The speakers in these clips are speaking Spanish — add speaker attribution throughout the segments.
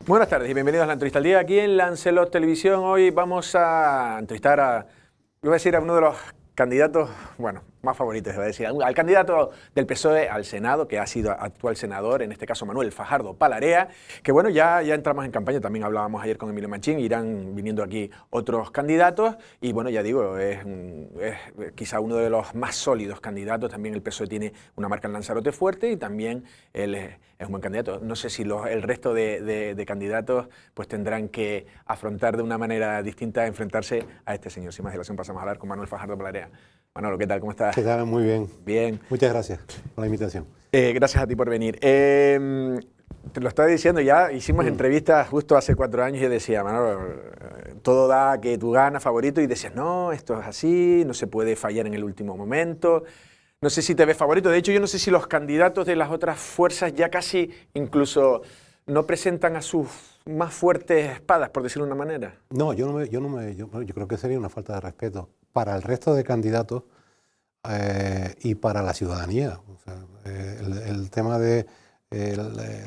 Speaker 1: Buenas tardes y bienvenidos a la entrevista al día aquí en Lancelot Televisión. Hoy vamos a entrevistar voy a decir a uno de los candidatos, bueno, más favoritos, voy a decir, al candidato del PSOE al Senado, que ha sido actual senador, en este caso Manuel Fajardo Palarea, que bueno, ya entramos en campaña, también hablábamos ayer con Emilio Machín, irán viniendo aquí otros candidatos, y bueno, ya digo, es quizá uno de los más sólidos candidatos. También el PSOE tiene una marca en Lanzarote fuerte y también él es un buen candidato. No sé si el resto de candidatos pues tendrán que afrontar de una manera distinta, enfrentarse a este señor. Sin más dilación, pasamos a hablar con Manuel Fajardo Palarea. Manolo, ¿qué tal? ¿Cómo estás?
Speaker 2: ¿Qué tal? Muy bien.
Speaker 1: Bien.
Speaker 2: Muchas gracias por la invitación.
Speaker 1: Gracias a ti por venir. Te lo estaba diciendo, ya hicimos entrevistas justo hace 4 años y yo decía, Manolo, todo da que tú ganas, favorito, y decías, no, esto es así, no se puede fallar en el último momento. No sé si te ves favorito. De hecho, yo no sé si los candidatos de las otras fuerzas ya casi incluso no presentan a sus más fuertes espadas, por decirlo de una manera.
Speaker 2: No, yo creo que sería una falta de respeto para el resto de candidatos y para la ciudadanía. O sea, el tema de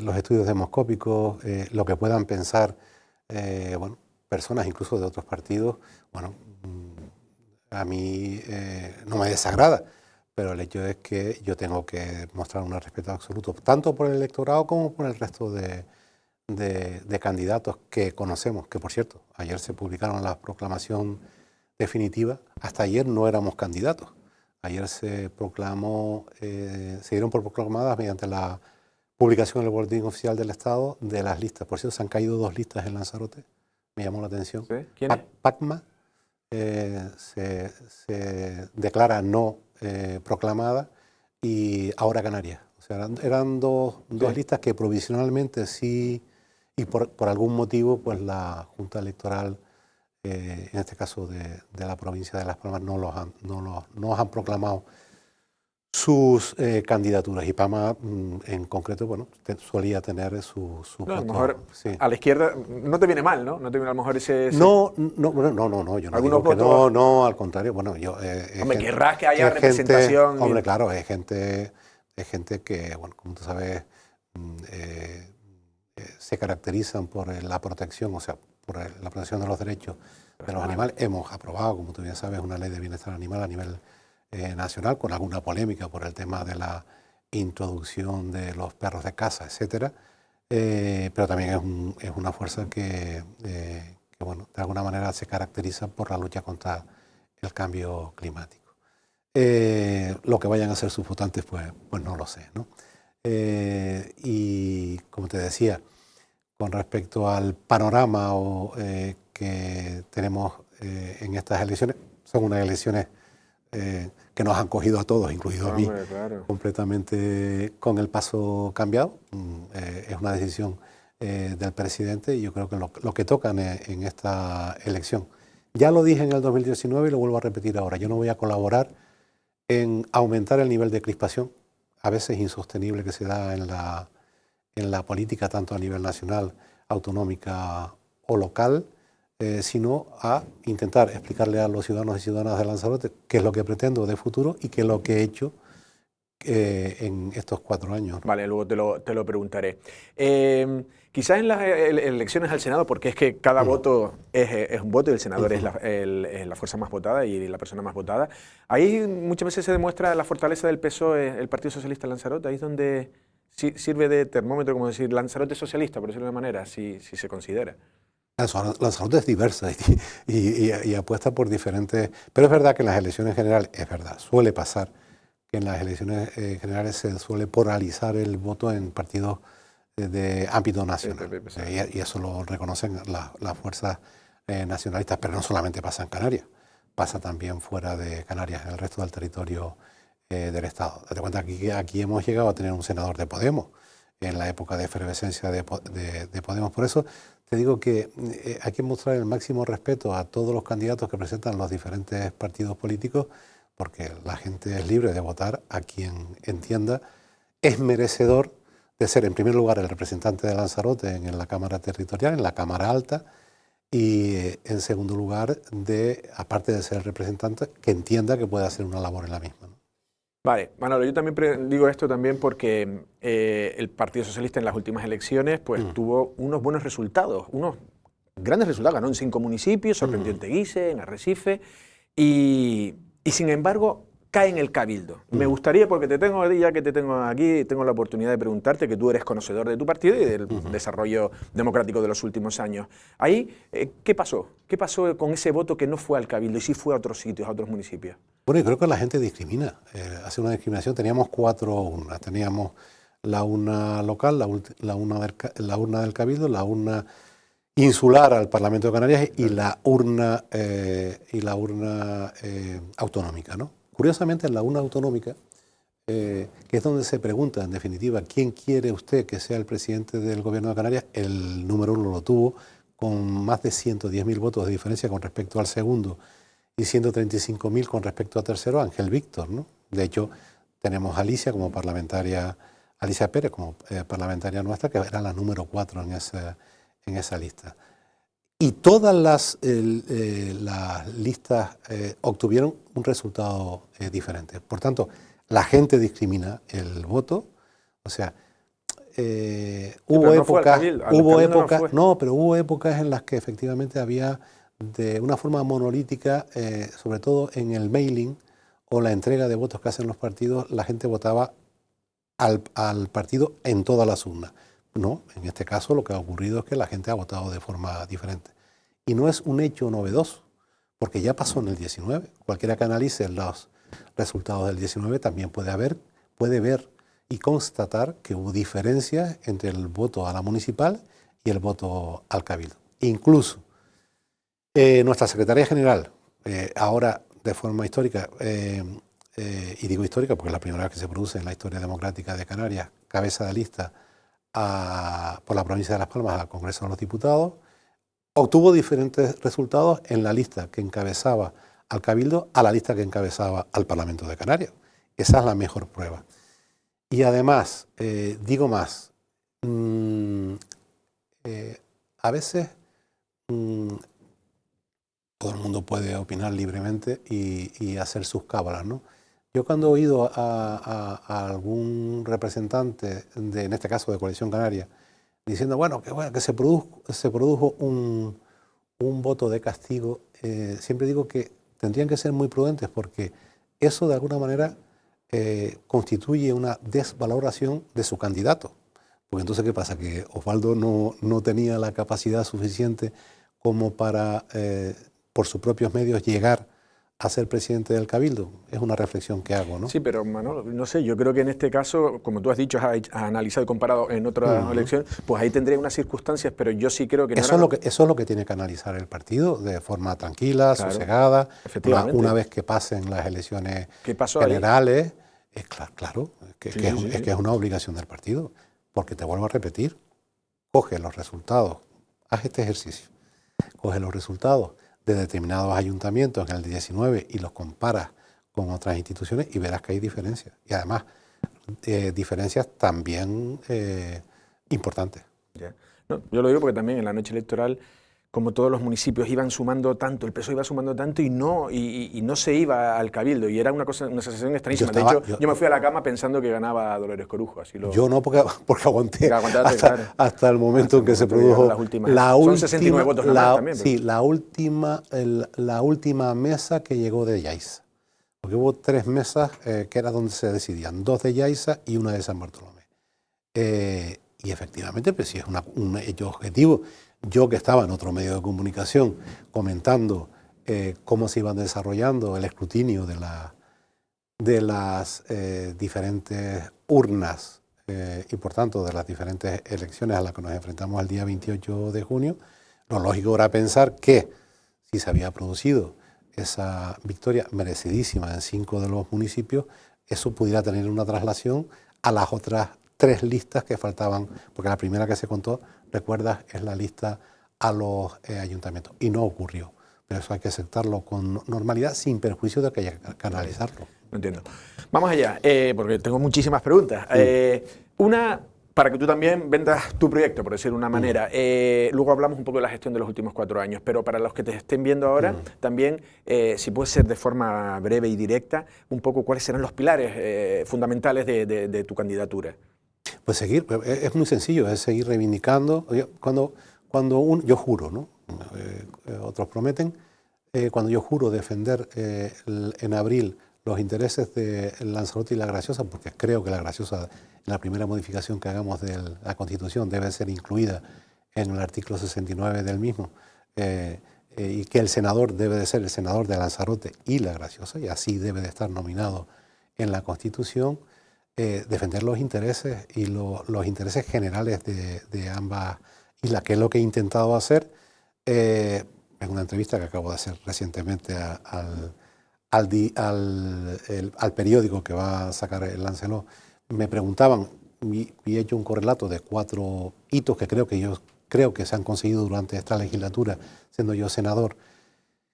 Speaker 2: los estudios demoscópicos, lo que puedan pensar bueno, personas incluso de otros partidos, bueno, a mí no me desagrada, pero el hecho es que yo tengo que mostrar un respeto absoluto, tanto por el electorado como por el resto de candidatos que conocemos, que por cierto, ayer se publicaron la proclamación definitiva. Hasta ayer no éramos candidatos. Ayer se proclamó, se dieron por proclamadas mediante la publicación en el Boletín Oficial del Estado de las listas. Por cierto, se han caído 2 listas en Lanzarote, me llamó la atención.
Speaker 1: ¿Sí? ¿Quién es?
Speaker 2: PACMA se declara no proclamada, y ahora Canarias. O sea, eran dos listas que provisionalmente sí, y por algún motivo pues la Junta Electoral, en este caso de la provincia de Las Palmas, no han proclamado sus candidaturas. Y Palma en concreto, bueno, solía tener su
Speaker 1: No, a lo
Speaker 2: voto,
Speaker 1: mejor
Speaker 2: sí.
Speaker 1: a la izquierda no te viene mal, ¿no? No te viene a lo mejor ese...
Speaker 2: No, yo no digo que
Speaker 1: votos...
Speaker 2: no, al contrario. Bueno, yo...
Speaker 1: hombre, querrás que haya representación.
Speaker 2: Hombre, claro, es gente que, bueno, como tú sabes, se caracterizan por la protección, o sea, por la protección de los derechos de los animales. Hemos aprobado, como tú bien sabes, una ley de bienestar animal a nivel nacional, con alguna polémica por el tema de la introducción de los perros de caza, etcétera. Pero también es una fuerza que, bueno, de alguna manera se caracteriza por la lucha contra el cambio climático. Lo que vayan a hacer sus votantes, pues no lo sé, ¿no? Y como te decía, con respecto al panorama que tenemos en estas elecciones, son unas elecciones que nos han cogido a todos, incluido a mí,
Speaker 1: claro,
Speaker 2: completamente con el paso cambiado. Es una decisión del presidente, y yo creo que lo que tocan en esta elección. Ya lo dije en el 2019 y lo vuelvo a repetir ahora. Yo no voy a colaborar en aumentar el nivel de crispación, a veces insostenible, que se da en la política, tanto a nivel nacional, autonómica o local, sino a intentar explicarle a los ciudadanos y ciudadanas de Lanzarote qué es lo que pretendo de futuro y qué es lo que he hecho en estos 4 años.
Speaker 1: Vale, luego te lo preguntaré. Quizás en las elecciones al Senado, porque es que cada voto es un voto y el senador es la fuerza más votada y la persona más votada, ahí muchas veces se demuestra la fortaleza del PSOE, el Partido Socialista de Lanzarote. Ahí es donde sirve de termómetro, como decir, Lanzarote socialista, por decirlo de una manera, si se considera.
Speaker 2: Lanzarote es diversa y apuesta por diferentes... Pero es verdad que en las elecciones generales, es verdad, suele pasar que en las elecciones generales se suele polarizar el voto en partidos de ámbito nacional. Y eso lo reconocen las fuerzas nacionalistas, pero no solamente pasa en Canarias, pasa también fuera de Canarias, en el resto del territorio del Estado. Date cuenta que aquí hemos llegado a tener un senador de Podemos, en la época de efervescencia de Podemos. Por eso te digo que hay que mostrar el máximo respeto a todos los candidatos que presentan los diferentes partidos políticos, porque la gente es libre de votar a quien entienda es merecedor de ser, en primer lugar, el representante de Lanzarote en la Cámara Territorial, en la Cámara Alta, y en segundo lugar, aparte de ser el representante, que entienda que puede hacer una labor en la misma, ¿no?
Speaker 1: Vale, Manolo, yo también digo esto también porque el Partido Socialista en las últimas elecciones pues tuvo unos buenos resultados, unos grandes resultados, ganó en 5 municipios, sorprendió en Teguise, en Arrecife, y sin embargo cae en el Cabildo. Me gustaría, porque ya que te tengo aquí, tengo la oportunidad de preguntarte, que tú eres conocedor de tu partido y del desarrollo democrático de los últimos años. Ahí, ¿qué pasó? ¿Qué pasó con ese voto que no fue al Cabildo y sí fue a otros sitios, a otros municipios?
Speaker 2: Bueno, yo creo que la gente discrimina, hace una discriminación. Teníamos 4 urnas, teníamos la urna local, la urna del Cabildo, la urna insular al Parlamento de Canarias y la urna autonómica, ¿no? Curiosamente, en la urna autonómica, que es donde se pregunta, en definitiva, ¿quién quiere usted que sea el presidente del Gobierno de Canarias? El número 1 lo tuvo con más de 110.000 votos de diferencia con respecto al segundo y 135.000 con respecto al tercero, Ángel Víctor, ¿no? De hecho, tenemos a Alicia como parlamentaria, Alicia Pérez como parlamentaria nuestra, que era la número 4 en esa lista. Y todas las listas obtuvieron un resultado diferente. Por tanto, la gente discrimina el voto. O sea, hubo épocas en las que efectivamente había, de una forma monolítica, sobre todo en el mailing o la entrega de votos que hacen los partidos, la gente votaba al partido en todas las urnas. No, en este caso lo que ha ocurrido es que la gente ha votado de forma diferente. Y no es un hecho novedoso, porque ya pasó en el 19. Cualquiera que analice los resultados del 19 también puede ver y constatar que hubo diferencias entre el voto a la municipal y el voto al Cabildo. Incluso nuestra Secretaría General, ahora de forma histórica, y digo histórica porque es la primera vez que se produce en la historia democrática de Canarias, cabeza de lista por la provincia de Las Palmas al Congreso de los Diputados, obtuvo diferentes resultados en la lista que encabezaba al Cabildo a la lista que encabezaba al Parlamento de Canarias. Esa es la mejor prueba. Y además, digo más, a veces todo el mundo puede opinar libremente y hacer sus cábalas, ¿no? Yo cuando he oído a algún representante, en este caso de Coalición Canaria, diciendo que se produjo un voto de castigo, siempre digo que tendrían que ser muy prudentes porque eso de alguna manera constituye una desvaloración de su candidato. Porque entonces, ¿qué pasa? Que Osvaldo no tenía la capacidad suficiente como para, por sus propios medios, llegar a ser presidente del Cabildo. Es una reflexión que hago, ¿no?
Speaker 1: Sí, pero Manolo, no sé, yo creo que en este caso, como tú has dicho, has analizado y comparado en otra elección, pues ahí tendría unas circunstancias, pero yo sí creo que no
Speaker 2: eso es lo que tiene que analizar el partido de forma tranquila, claro, sosegada, una vez que pasen las elecciones generales. Claro, que es una obligación del partido, porque te vuelvo a repetir, coge los resultados, haz este ejercicio, coge los resultados de determinados ayuntamientos en el 19 y los comparas con otras instituciones y verás que hay diferencias. Y además, diferencias también importantes.
Speaker 1: Yeah. No, yo lo digo porque también en la noche electoral, como todos los municipios iban sumando tanto, el PSOE iba sumando tanto y no se iba al Cabildo. Y era una sensación extrañísima. De hecho, yo me fui a la cama pensando que ganaba Dolores Corujo.
Speaker 2: Yo no, porque aguanté hasta el momento en que se produjo
Speaker 1: son 69 votos nada más también.
Speaker 2: Sí, la última mesa que llegó de Yaiza. Porque hubo 3 mesas que era donde se decidían, 2 de Yaiza y 1 de San Bartolomé. Y efectivamente, pues sí es un hecho objetivo. Yo que estaba en otro medio de comunicación comentando cómo se iban desarrollando el escrutinio de las diferentes urnas y por tanto de las diferentes elecciones a las que nos enfrentamos el día 28 de junio, lo lógico era pensar que si se había producido esa victoria merecidísima en 5 de los municipios, eso pudiera tener una traslación a las otras 3 listas que faltaban, porque la primera que se contó, recuerdas, es la lista a los ayuntamientos. Y no ocurrió. Pero eso hay que aceptarlo con normalidad, sin perjuicio de que haya que analizarlo.
Speaker 1: No entiendo. Vamos allá, porque tengo muchísimas preguntas. Una, para que tú también vendas tu proyecto, por decirlo de una manera. Luego hablamos un poco de la gestión de los últimos 4 años, pero para los que te estén viendo ahora, también, si puede ser de forma breve y directa, un poco cuáles serán los pilares fundamentales de tu candidatura.
Speaker 2: Pues seguir, es muy sencillo, es seguir reivindicando. Yo juro, ¿no? Otros prometen, cuando yo juro defender en abril los intereses de Lanzarote y La Graciosa, porque creo que La Graciosa, en la primera modificación que hagamos de la Constitución, debe ser incluida en el artículo 69 del mismo, y que el senador debe de ser el senador de Lanzarote y La Graciosa, y así debe de estar nominado en la Constitución. Defender los intereses y los intereses generales de ambas islas, que es lo que he intentado hacer en una entrevista que acabo de hacer recientemente al periódico que va a sacar el Lancelot. Me preguntaban, y he hecho un correlato de 4 hitos que creo que se han conseguido durante esta legislatura, siendo yo senador,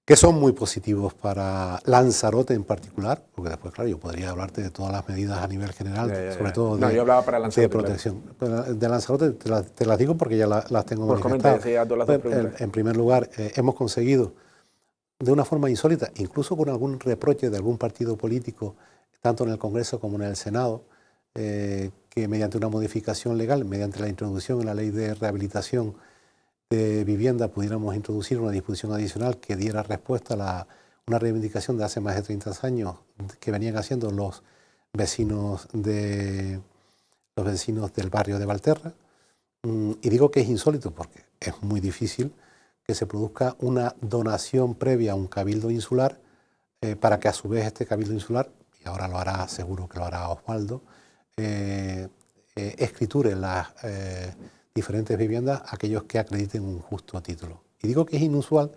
Speaker 2: que son muy positivos para Lanzarote en particular, porque después, claro, yo podría hablarte de todas las medidas a nivel general, sobre todo
Speaker 1: yo hablaba para Lanzarote,
Speaker 2: de protección. Claro. De Lanzarote te las digo porque ya las tengo manifestadas. En primer lugar, hemos conseguido, de una forma insólita, incluso con algún reproche de algún partido político, tanto en el Congreso como en el Senado, que mediante una modificación legal, mediante la introducción en la ley de rehabilitación de vivienda, pudiéramos introducir una disposición adicional que diera respuesta a una reivindicación de hace más de 30 años que venían haciendo los vecinos del barrio de Valterra. Y digo que es insólito porque es muy difícil que se produzca una donación previa a un cabildo insular para que a su vez este cabildo insular, y ahora lo hará, seguro que lo hará Osvaldo, escriture las diferentes viviendas a aquellos que acrediten un justo título. Y digo que es inusual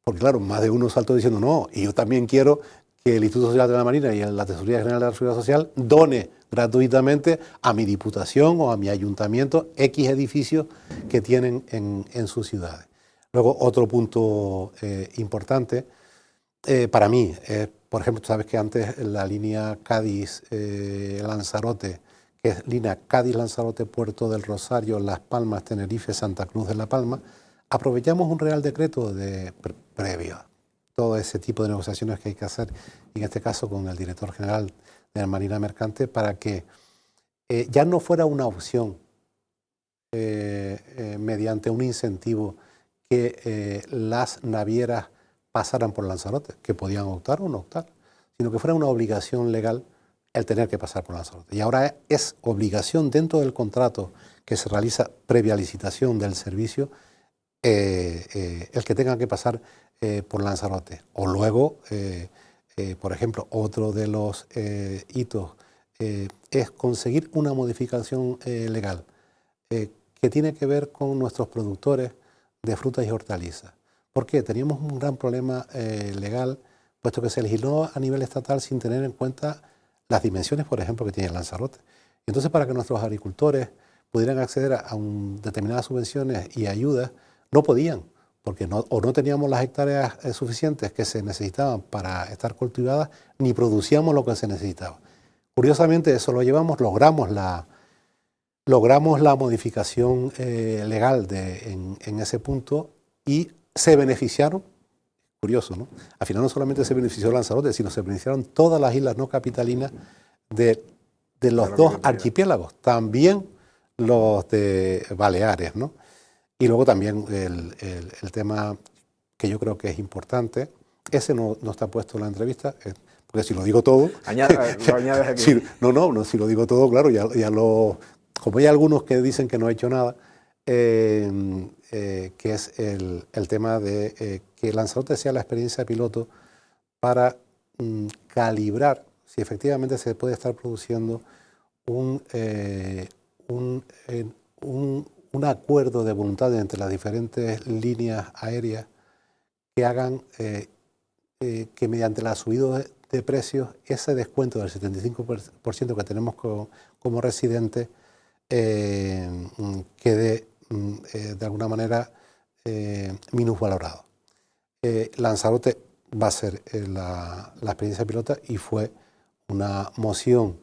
Speaker 2: porque, claro, más de uno saltó diciendo no, y yo también quiero que el Instituto Social de la Marina y la Tesorería General de la Seguridad Social done gratuitamente a mi diputación o a mi ayuntamiento X edificios que tienen en sus ciudades. Luego, otro punto importante para mí, por ejemplo, tú sabes que antes la línea Cádiz-Lanzarote, que es línea Cádiz-Lanzarote, Puerto del Rosario, Las Palmas, Tenerife, Santa Cruz de la Palma, aprovechamos un Real Decreto previo, todo ese tipo de negociaciones que hay que hacer, en este caso con el director general de la Marina Mercante, para que ya no fuera una opción mediante un incentivo que las navieras pasaran por Lanzarote, que podían optar o no optar, sino que fuera una obligación legal el tener que pasar por Lanzarote. Y ahora es obligación dentro del contrato que se realiza previa licitación del servicio el que tenga que pasar por Lanzarote. O luego, por ejemplo, otro de los hitos es conseguir una modificación legal que tiene que ver con nuestros productores de frutas y hortalizas. ¿Por qué? Teníamos un gran problema legal, puesto que se legisló a nivel estatal sin tener en cuenta las dimensiones, por ejemplo, que tiene Lanzarote. Entonces, para que nuestros agricultores pudieran acceder a determinadas subvenciones y ayudas, no podían, porque no teníamos las hectáreas suficientes que se necesitaban para estar cultivadas, ni producíamos lo que se necesitaba. Curiosamente, eso lo llevamos, logramos la modificación legal en ese punto y se beneficiaron, curioso, ¿no? Al final no solamente se benefició Lanzarote, sino se beneficiaron todas las islas no capitalinas de los dos archipiélagos, también los de Baleares, ¿no? Y luego también el tema que yo creo que es importante, ese no está puesto en la entrevista, porque si lo digo todo...
Speaker 1: lo añades aquí.
Speaker 2: Si lo digo todo, claro, como hay algunos que dicen que no he hecho nada, que es el tema de que Lanzarote sea la experiencia piloto para calibrar si efectivamente se puede estar produciendo un acuerdo de voluntad entre las diferentes líneas aéreas que hagan que mediante la subida de precios ese descuento del 75% que tenemos como residentes quede de alguna manera minusvalorado. Lanzarote va a ser la experiencia pilota y fue una moción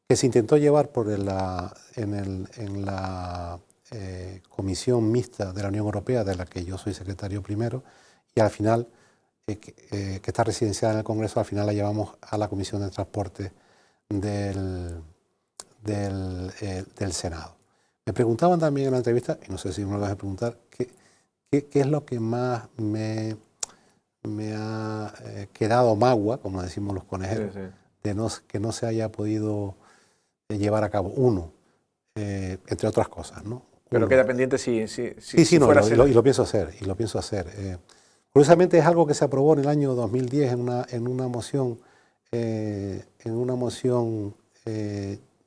Speaker 2: que se intentó llevar en la Comisión Mixta de la Unión Europea, de la que yo soy secretario primero, y al final, que está residenciada en el Congreso, al final la llevamos a la Comisión de Transporte del Senado. Me preguntaban también en la entrevista, y no sé si me lo vas a preguntar, ¿qué es lo que más me ha quedado magua, como decimos los conejeros,
Speaker 1: Sí, sí.
Speaker 2: que no se haya podido llevar a cabo? Uno, entre otras cosas, ¿no?
Speaker 1: Pero
Speaker 2: Uno,
Speaker 1: queda pendiente si
Speaker 2: sí, no,
Speaker 1: fuera
Speaker 2: y lo pienso hacer. Curiosamente es algo que se aprobó en el año 2010 en una moción,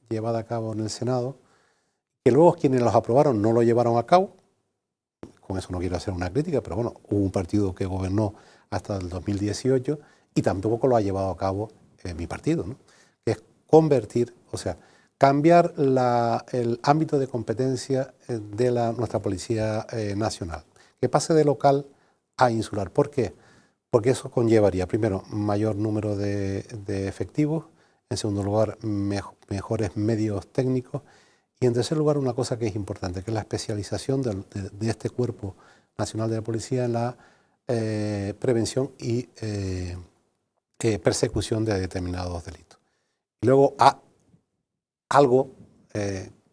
Speaker 2: llevada a cabo en el Senado, que luego quienes los aprobaron no lo llevaron a cabo. Con eso no quiero hacer una crítica, pero bueno, hubo un partido que gobernó hasta el 2018 y tampoco lo ha llevado a cabo mi partido, ¿no? Que es convertir, o sea, cambiar el ámbito de competencia de nuestra Policía Nacional, que pase de local a insular. ¿Por qué? Porque eso conllevaría, primero, mayor número de efectivos, en segundo lugar, mejores medios técnicos, y en tercer lugar, una cosa que es importante, que es la especialización de este Cuerpo Nacional de la Policía en la prevención y persecución de determinados delitos. Y luego, algo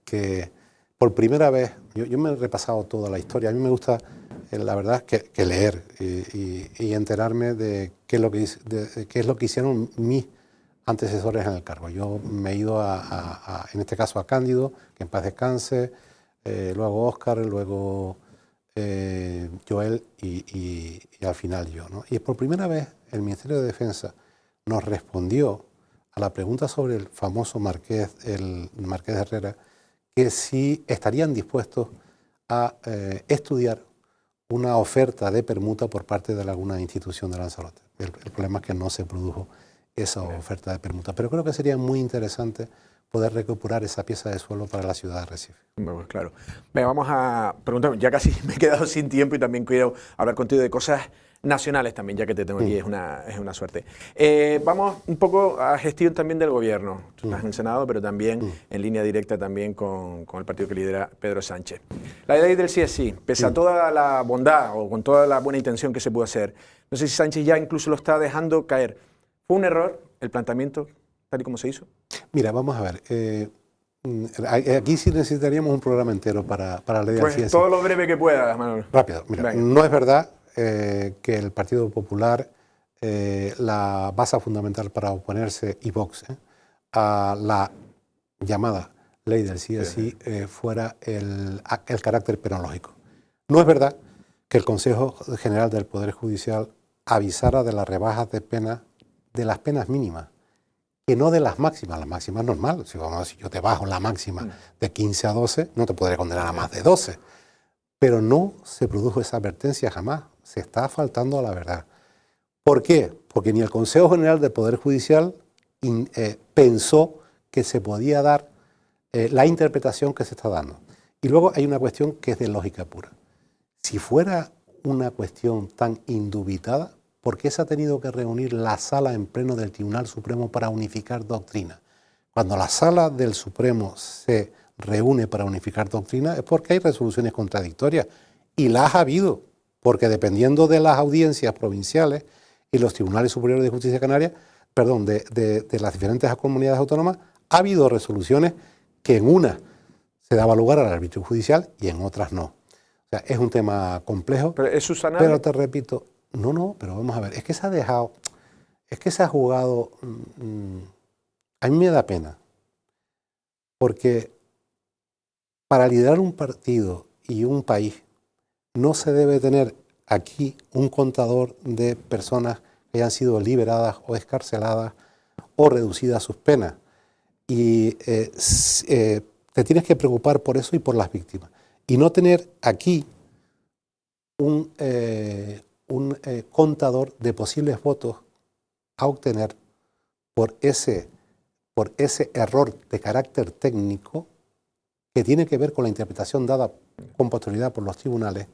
Speaker 2: que por primera vez, yo me he repasado toda la historia, a mí me gusta, la verdad, que leer y enterarme de qué es lo que hicieron mis antecesores en el cargo. Yo me he ido en este caso a Cándido, que en paz descanse, luego Óscar, luego Joel y al final yo, ¿no? Y por primera vez el Ministerio de Defensa nos respondió a la pregunta sobre el famoso el Marqués de Herrera, que si estarían dispuestos a estudiar una oferta de permuta por parte de alguna institución de Lanzarote. El problema es que no se produjo esa oferta de permuta, pero creo que sería muy interesante poder recuperar esa pieza de suelo para la ciudad de Recife.
Speaker 1: Bueno, claro. Venga, vamos a preguntar, ya casi me he quedado sin tiempo y también quiero hablar contigo de cosas nacionales también, ya que te tengo aquí, es una suerte. Vamos un poco a gestión también del gobierno. Tú estás en el Senado, pero también en línea directa también con el partido que lidera Pedro Sánchez. La ley del sí es sí, pese a toda la bondad o con toda la buena intención que se pudo hacer, no sé si Sánchez ya incluso lo está dejando caer. ¿Fue un error el planteamiento tal y como se hizo?
Speaker 2: Mira, vamos a ver. Aquí sí necesitaríamos un programa entero para la ley del sí es sí.
Speaker 1: Todo lo breve que pueda, Manuel.
Speaker 2: Rápido. Mira, no es verdad que el Partido Popular, la base fundamental para oponerse, y Vox, a la llamada ley del sí es sí, fuera el carácter penológico. No es verdad que el Consejo General del Poder Judicial avisara de las rebajas de pena, de las penas mínimas, que no de las máximas. Las máximas es normal. Si yo te bajo la máxima de 15 a 12, no te podré condenar a más de 12. Pero no se produjo esa advertencia jamás. Se está faltando a la verdad. ¿Por qué? Porque ni el Consejo General del Poder Judicial pensó que se podía dar la interpretación que se está dando. Y luego hay una cuestión que es de lógica pura. Si fuera una cuestión tan indubitada, ¿por qué se ha tenido que reunir la sala en pleno del Tribunal Supremo para unificar doctrina? Cuando la sala del Supremo se reúne para unificar doctrina es porque hay resoluciones contradictorias. Y las ha habido, porque dependiendo de las audiencias provinciales y los tribunales superiores de justicia canaria, de las diferentes comunidades autónomas, ha habido resoluciones que en unas se daba lugar al arbitrio judicial y en otras no. O sea, es un tema complejo.
Speaker 1: ¿Pero es subsanable?
Speaker 2: Pero te repito, no, pero vamos a ver, es que se ha jugado, a mí me da pena, porque para liderar un partido y un país no se debe tener aquí un contador de personas que hayan sido liberadas o excarceladas o reducidas sus penas. Y te tienes que preocupar por eso y por las víctimas. Y no tener aquí un contador de posibles votos a obtener por ese error de carácter técnico que tiene que ver con la interpretación dada con posterioridad por los tribunales,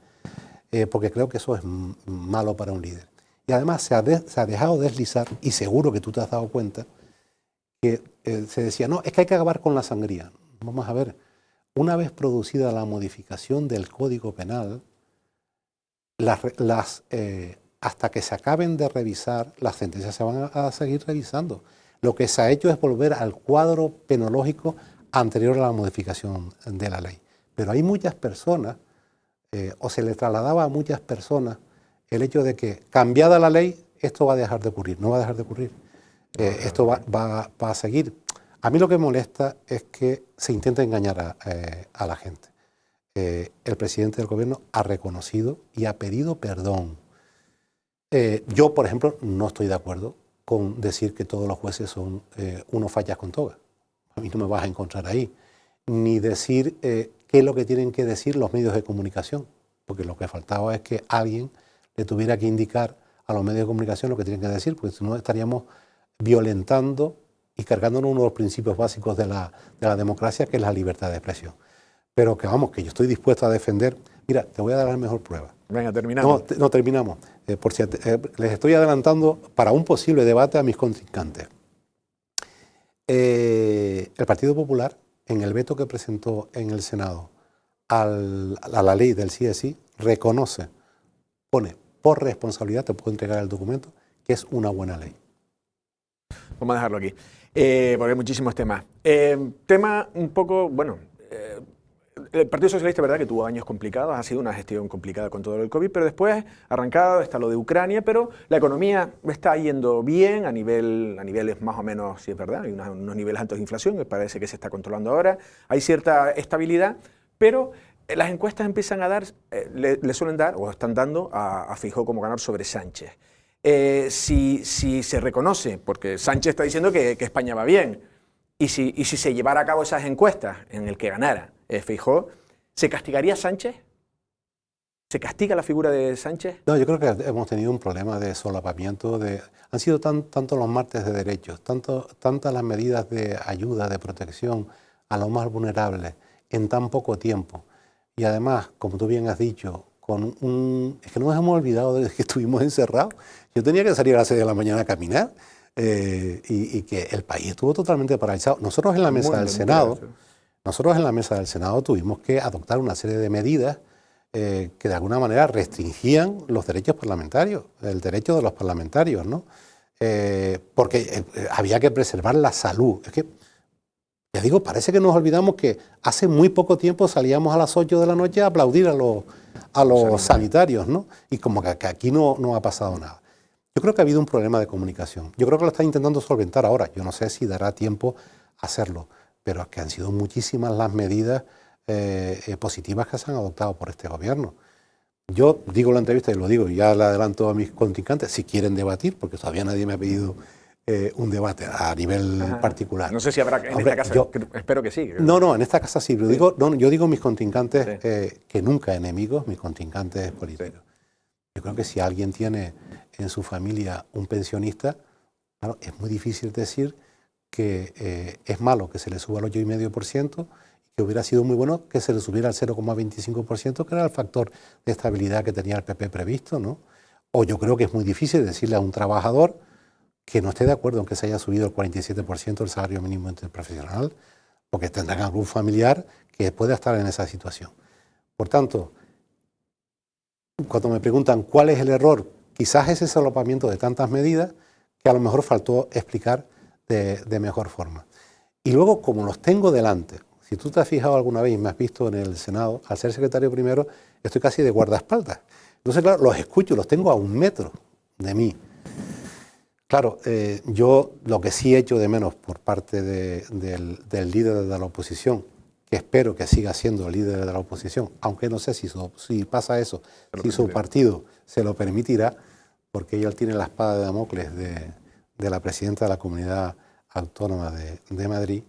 Speaker 2: porque creo que eso es malo para un líder. Y además se ha dejado deslizar, y seguro que tú te has dado cuenta, que se decía, no, es que hay que acabar con la sangría. Vamos a ver, una vez producida la modificación del Código Penal, hasta que se acaben de revisar, las sentencias se van a seguir revisando. Lo que se ha hecho es volver al cuadro penológico anterior a la modificación de la ley. Pero hay muchas personas, o se le trasladaba a muchas personas, el hecho de que cambiada la ley, esto va a dejar de ocurrir. No va a dejar de ocurrir. Esto va a seguir. A mí lo que me molesta es que se intenta engañar a la gente. El presidente del gobierno ha reconocido y ha pedido perdón. Yo, por ejemplo, no estoy de acuerdo con decir que todos los jueces son unos fallas con toga. A mí no me vas a encontrar ahí. Ni decir qué es lo que tienen que decir los medios de comunicación, porque lo que faltaba es que alguien le tuviera que indicar a los medios de comunicación lo que tienen que decir, porque si no estaríamos violentando y cargándonos uno de los principios básicos de la democracia, que es la libertad de expresión. Pero que vamos, que yo estoy dispuesto a defender. Mira, te voy a dar la mejor prueba.
Speaker 1: Venga, terminamos.
Speaker 2: No terminamos. Por si les estoy adelantando para un posible debate a mis contrincantes. El Partido Popular, en el veto que presentó en el Senado a la ley del CSI, reconoce, pone por responsabilidad, te puedo entregar el documento, que es una buena ley.
Speaker 1: Vamos a dejarlo aquí, porque hay muchísimos temas. Tema un poco, bueno, el Partido Socialista, verdad, que tuvo años complicados, ha sido una gestión complicada con todo el COVID, pero después arrancado está lo de Ucrania, pero la economía está yendo bien a niveles más o menos, sí es verdad, hay unos niveles altos de inflación, que parece que se está controlando ahora, hay cierta estabilidad, pero las encuestas empiezan a dar, le suelen dar, o están dando, a Feijóo como ganador sobre Sánchez. Si se reconoce, porque Sánchez está diciendo que España va bien, y si se llevara a cabo esas encuestas en el que ganara Feijóo, ¿se castigaría a Sánchez? ¿Se castiga la figura de Sánchez?
Speaker 2: No, yo creo que hemos tenido un problema de solapamiento. Han sido tanto los martes de derechos, tantas las medidas de ayuda, de protección a los más vulnerables en tan poco tiempo. Y además, como tú bien has dicho, es que no nos hemos olvidado de que estuvimos encerrados. Yo tenía que salir a las 6 de la mañana a caminar y que el país estuvo totalmente paralizado. Nosotros en la mesa del Senado tuvimos que adoptar una serie de medidas que de alguna manera restringían los derechos parlamentarios, el derecho de los parlamentarios, ¿no? Porque había que preservar la salud. Es que, ya digo, parece que nos olvidamos que hace muy poco tiempo salíamos a las 8 de la noche a aplaudir a los sanitarios, ¿no? Y como que aquí no ha pasado nada. Yo creo que ha habido un problema de comunicación. Yo creo que lo están intentando solventar ahora. Yo no sé si dará tiempo a hacerlo, pero es que han sido muchísimas las medidas positivas que se han adoptado por este gobierno. Yo digo en la entrevista y lo digo, ya le adelanto a mis contrincantes, si quieren debatir, porque todavía nadie me ha pedido un debate a nivel particular.
Speaker 1: No sé si habrá en esta casa, espero que sí.
Speaker 2: No, en esta casa sí, pero yo digo mis contrincantes, que nunca enemigos, mis contrincantes políticos. Sí. Yo creo que si alguien tiene en su familia un pensionista, claro, es muy difícil decir que es malo que se le suba al 8,5%, que hubiera sido muy bueno que se le subiera al 0,25%, que era el factor de estabilidad que tenía el PP previsto, ¿no? O yo creo que es muy difícil decirle a un trabajador que no esté de acuerdo en que se haya subido el 47% el salario mínimo interprofesional, porque tendrán algún familiar que pueda estar en esa situación. Por tanto, cuando me preguntan cuál es el error, quizás ese solapamiento de tantas medidas que a lo mejor faltó explicar de mejor forma. Y luego, como los tengo delante, si tú te has fijado alguna vez y me has visto en el Senado, al ser secretario primero, estoy casi de guardaespaldas. Entonces, claro, los escucho, los tengo a 1 metro de mí. Claro, yo lo que sí echo de menos por parte del líder de la oposición, que espero que siga siendo el líder de la oposición, aunque no sé si pasa eso, si su partido se lo permitirá, porque él tiene la espada de Damocles de la presidenta de la Comunidad Autónoma de Madrid,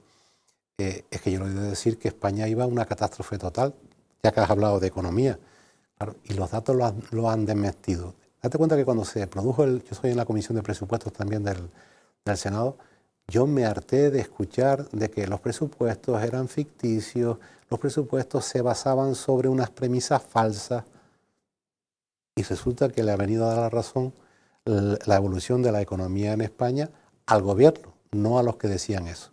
Speaker 2: es que yo le he de decir que España iba a una catástrofe total, ya que has hablado de economía, claro, y los datos lo han desmentido. Date cuenta que cuando se produjo yo soy en la Comisión de Presupuestos también del Senado, yo me harté de escuchar de que los presupuestos eran ficticios, los presupuestos se basaban sobre unas premisas falsas, y resulta que le ha venido a dar la razón la evolución de la economía en España al gobierno, no a los que decían eso.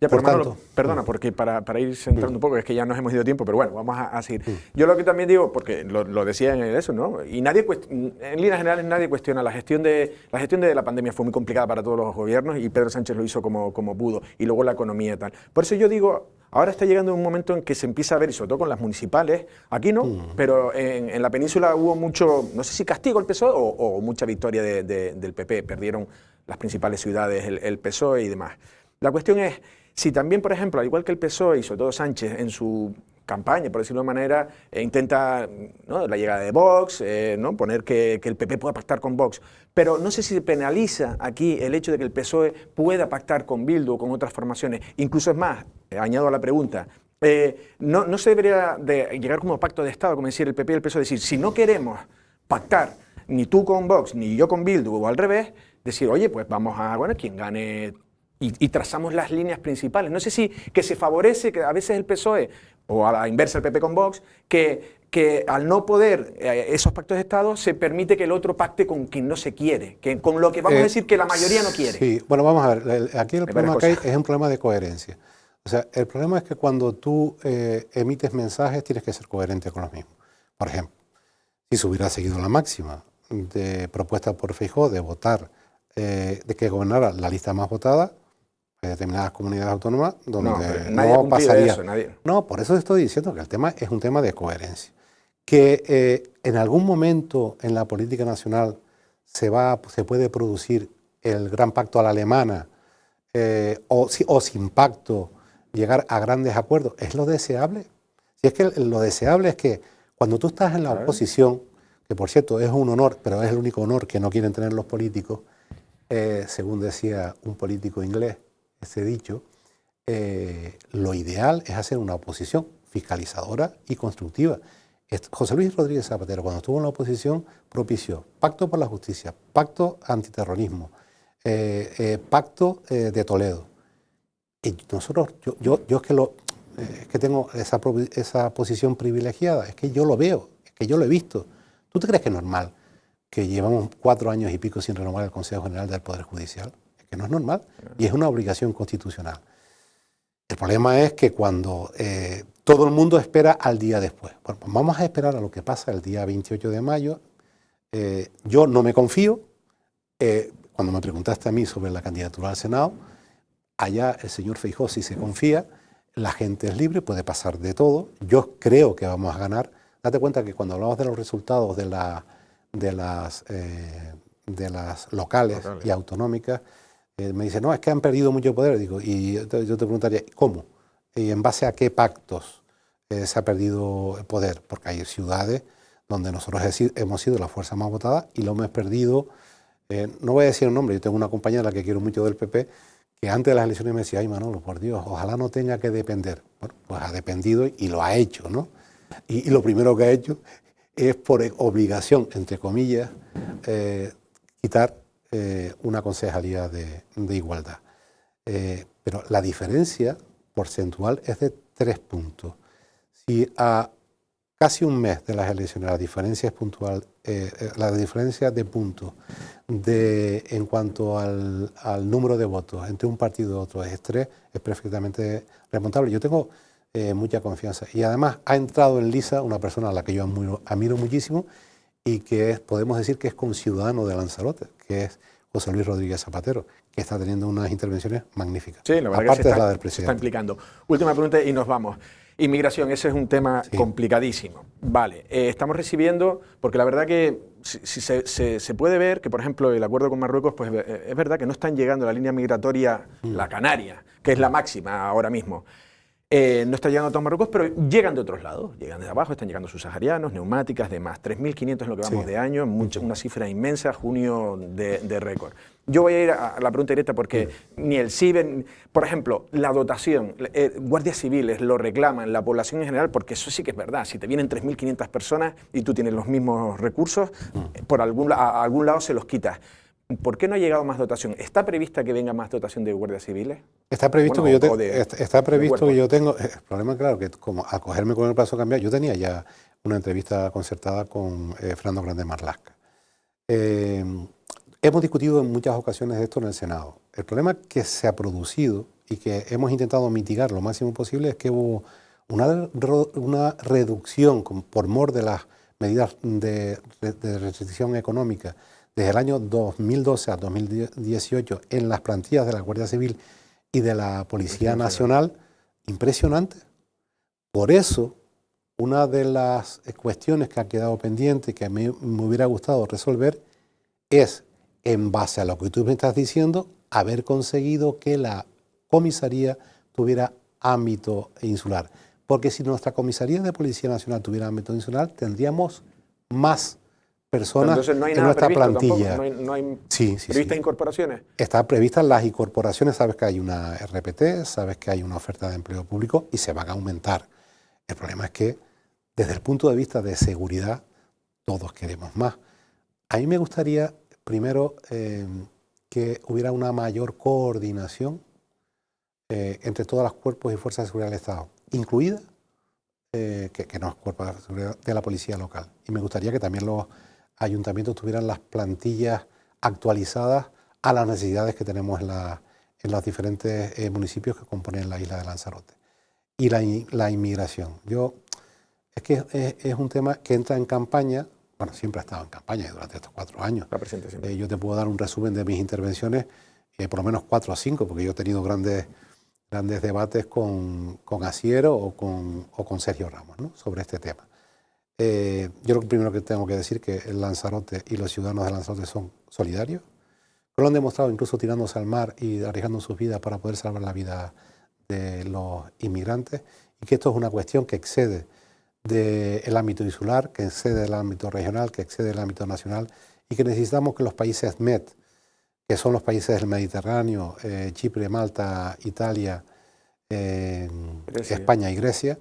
Speaker 1: Ya, pero
Speaker 2: Por
Speaker 1: Manolo,
Speaker 2: tanto,
Speaker 1: perdona, porque para ir centrando un poco, es que ya nos hemos ido tiempo, pero bueno, vamos a seguir. Yo lo que también digo, porque lo decía en eso, ¿no? Y nadie en líneas generales nadie cuestiona la gestión de la pandemia fue muy complicada para todos los gobiernos y Pedro Sánchez lo hizo como pudo, y luego la economía y tal. Por eso yo digo, ahora está llegando un momento en que se empieza a ver, y sobre todo con las municipales, aquí no, pero en la península hubo mucho, no sé si castigo el PSOE o mucha victoria del PP, perdieron las principales ciudades el PSOE y demás. La cuestión es, si también, por ejemplo, al igual que el PSOE y sobre todo Sánchez en su campaña, por decirlo de manera, intenta, ¿no?, la llegada de Vox, ¿no?, poner que el PP pueda pactar con Vox, pero no sé si se penaliza aquí el hecho de que el PSOE pueda pactar con Bildu o con otras formaciones. Incluso es más, añado a la pregunta, no se debería de llegar como pacto de Estado, como decir el PP y el PSOE, decir, si no queremos pactar ni tú con Vox ni yo con Bildu o al revés, decir, oye, pues vamos a, bueno, quien gane y trazamos las líneas principales. No sé si que se favorece que a veces el PSOE, o a la inversa el PP con Vox, que al no poder esos pactos de Estado se permite que el otro pacte con quien no se quiere, que con lo que vamos a decir que la mayoría no quiere.
Speaker 2: Sí, bueno, vamos a ver, aquí el problema que hay es un problema de coherencia. O sea, el problema es que cuando tú emites mensajes tienes que ser coherente con los mismos. Por ejemplo, si se hubiera seguido la máxima propuesta por Feijóo de votar, de que gobernara la lista más votada, determinadas comunidades autónomas donde no pasaría.
Speaker 1: Eso, nadie.
Speaker 2: No, por eso estoy diciendo que el tema es un tema de coherencia. Que en algún momento en la política nacional se puede producir el gran pacto a la alemana o sin pacto llegar a grandes acuerdos, ¿es lo deseable? Si es que lo deseable es que cuando tú estás en la oposición, que por cierto es un honor, pero es el único honor que no quieren tener los políticos, según decía un político inglés, ese dicho, lo ideal es hacer una oposición fiscalizadora y constructiva. José Luis Rodríguez Zapatero, cuando estuvo en la oposición, propició pacto por la justicia, pacto antiterrorismo, pacto de Toledo. Y nosotros, yo es que tengo esa posición privilegiada, es que yo lo veo, es que yo lo he visto. ¿Tú te crees que es normal que llevamos 4 años y pico sin renovar el Consejo General del Poder Judicial? Es que no es normal y es una obligación constitucional. El problema es que cuando todo el mundo espera al día después. Bueno, pues vamos a esperar a lo que pasa el día 28 de mayo. Yo no me confío. Cuando me preguntaste a mí sobre la candidatura al Senado, allá el señor Feijóo sí se confía, la gente es libre, puede pasar de todo. Yo creo que vamos a ganar. Date cuenta que cuando hablamos de los resultados de las locales y autonómicas, me dicen, no, es que han perdido mucho poder. Digo, y yo te preguntaría, ¿cómo? ¿Y en base a qué pactos se ha perdido el poder? Porque hay ciudades donde nosotros hemos sido la fuerza más votada y lo hemos perdido. No voy a decir el nombre, yo tengo una compañera que quiero mucho del PP, que antes de las elecciones me decía, ay Manolo, por Dios, ojalá no tenga que depender. Bueno, pues ha dependido y lo ha hecho, ¿no? Y lo primero que ha hecho es por obligación, entre comillas, quitar una concejalía de igualdad. Pero la diferencia porcentual es de 3 puntos. Si a casi un mes de las elecciones la diferencia es puntual, la diferencia de puntos en cuanto al número de votos entre un partido y otro es 3, es perfectamente remontable. Yo tengo mucha confianza. Y además ha entrado en lisa una persona a la que yo admiro muchísimo y que podemos decir que es conciudadano de Lanzarote, que es José Luis Rodríguez Zapatero, que está teniendo unas intervenciones magníficas.
Speaker 1: Sí, la verdad
Speaker 2: aparte
Speaker 1: que
Speaker 2: de la del
Speaker 1: se
Speaker 2: presidente.
Speaker 1: está implicando. Última pregunta y nos vamos. Inmigración, ese es un tema complicadísimo. Vale, estamos recibiendo, porque la verdad que se puede ver que, por ejemplo, el acuerdo con Marruecos, pues es verdad que no están llegando a la línea migratoria, la Canaria, que es la máxima ahora mismo. No está llegando a todos Marruecos, pero llegan de otros lados. Llegan de abajo, están llegando subsaharianos, neumáticas, demás. 3.500 es lo que vamos de año, una cifra inmensa, junio de récord. Yo voy a ir a la pregunta directa porque ni el CIBE, por ejemplo, la dotación, guardias civiles lo reclaman, la población en general, porque eso sí que es verdad. Si te vienen 3.500 personas y tú tienes los mismos recursos, por algún lado se los quitas. ¿Por qué no ha llegado más dotación? ¿Está prevista que venga más dotación de guardias civiles?
Speaker 2: Está previsto que yo tengo. El problema, claro, que como acogerme con el paso cambiado, yo tenía ya una entrevista concertada con Fernando Grande Marlaska. Hemos discutido en muchas ocasiones esto en el Senado. El problema que se ha producido y que hemos intentado mitigar lo máximo posible es que hubo una reducción por mor de las medidas de restricción económica desde el año 2012 a 2018 en las plantillas de la Guardia Civil y de la Policía Nacional, impresionante. Por eso, una de las cuestiones que ha quedado pendiente y que me hubiera gustado resolver es, en base a lo que tú me estás diciendo, haber conseguido que la comisaría tuviera ámbito insular. Porque si nuestra comisaría de Policía Nacional tuviera ámbito insular, tendríamos más personas
Speaker 1: entonces, ¿no hay
Speaker 2: en
Speaker 1: nada
Speaker 2: nuestra
Speaker 1: previsto,
Speaker 2: plantilla.
Speaker 1: ¿No hay
Speaker 2: Sí.
Speaker 1: previstas incorporaciones?
Speaker 2: Están previstas las incorporaciones, sabes que hay una RPT, sabes que hay una oferta de empleo público y se van a aumentar. El problema es que desde el punto de vista de seguridad todos queremos más. A mí me gustaría primero que hubiera una mayor coordinación entre todos los cuerpos y fuerzas de seguridad del Estado, incluida que no es cuerpo de seguridad de la policía local. Y me gustaría que también los ayuntamientos tuvieran las plantillas actualizadas a las necesidades que tenemos en los diferentes municipios que componen la isla de Lanzarote. Y la inmigración. Es que es un tema que entra en campaña, bueno, siempre ha estado en campaña durante estos 4 años.
Speaker 1: Está presente siempre.
Speaker 2: Yo te puedo dar un resumen de mis intervenciones, por lo menos 4 o 5, porque yo he tenido grandes debates con Asier o con Sergio Ramos, ¿no?, sobre este tema. Yo lo primero que tengo que decir es que el Lanzarote y los ciudadanos de Lanzarote son solidarios, que lo han demostrado incluso tirándose al mar y arriesgando sus vidas para poder salvar la vida de los inmigrantes, y que esto es una cuestión que excede del ámbito insular, que excede del ámbito regional, que excede del ámbito nacional, y que necesitamos que los países MED, que son los países del Mediterráneo, Chipre, Malta, Italia, España y Grecia,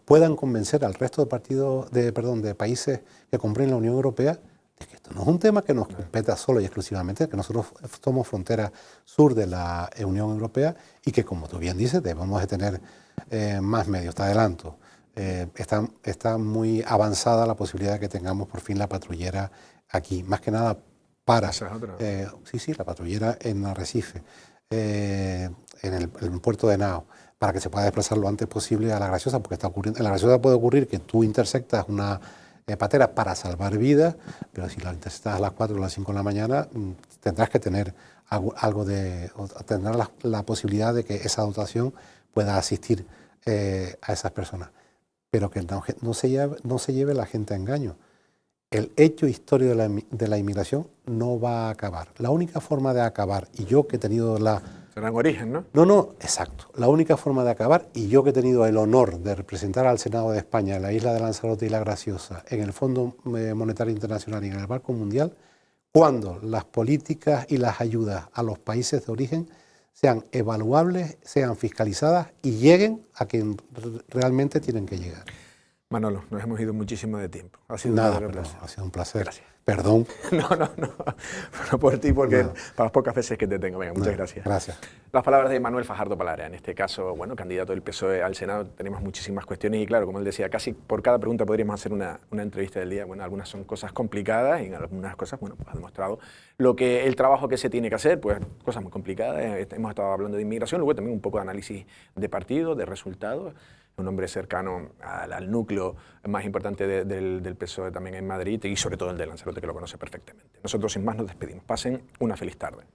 Speaker 2: puedan convencer al resto de países que compren la Unión Europea de que esto no es un tema que nos competa solo y exclusivamente, que nosotros somos frontera sur de la Unión Europea y que, como tú bien dices, debemos de tener más medios. Te adelanto, está muy avanzada la posibilidad de que tengamos por fin la patrullera aquí, más que nada para... la patrullera en Arrecife, en el puerto de Nao, para que se pueda desplazar lo antes posible a La Graciosa, porque está ocurriendo. En La Graciosa puede ocurrir que tú intersectas una patera para salvar vidas, pero si la intersectas a las 4 o las 5 de la mañana, tendrás que tener tendrás la posibilidad de que esa dotación pueda asistir a esas personas. Pero que no se lleve la gente a engaño. El hecho histórico de la inmigración no va a acabar. La única forma de acabar, y yo que he tenido
Speaker 1: Será en origen, ¿no?
Speaker 2: No, exacto. La única forma de acabar, y yo que he tenido el honor de representar al Senado de España en la isla de Lanzarote y La Graciosa, en el Fondo Monetario Internacional y en el Banco Mundial, cuando las políticas y las ayudas a los países de origen sean evaluables, sean fiscalizadas y lleguen a quien realmente tienen que llegar.
Speaker 1: Manolo, nos hemos ido muchísimo de tiempo. Ha sido
Speaker 2: ha sido un placer.
Speaker 1: Gracias.
Speaker 2: Perdón.
Speaker 1: No. Bueno, por ti, porque para las pocas veces que te tengo. Venga, muchas gracias.
Speaker 2: Gracias.
Speaker 1: Las palabras de Manuel Fajardo Palarea, en este caso, bueno, candidato del PSOE al Senado. Tenemos muchísimas cuestiones y, claro, como él decía, casi por cada pregunta podríamos hacer una entrevista del día. Bueno, algunas son cosas complicadas y en algunas cosas, bueno, pues ha demostrado el trabajo que se tiene que hacer, pues cosas muy complicadas. Hemos estado hablando de inmigración, luego también un poco de análisis de partido, de resultados. Un hombre cercano al núcleo más importante del PSOE también en Madrid y sobre todo el de Lanzarote, que lo conoce perfectamente. Nosotros sin más nos despedimos. Pasen una feliz tarde.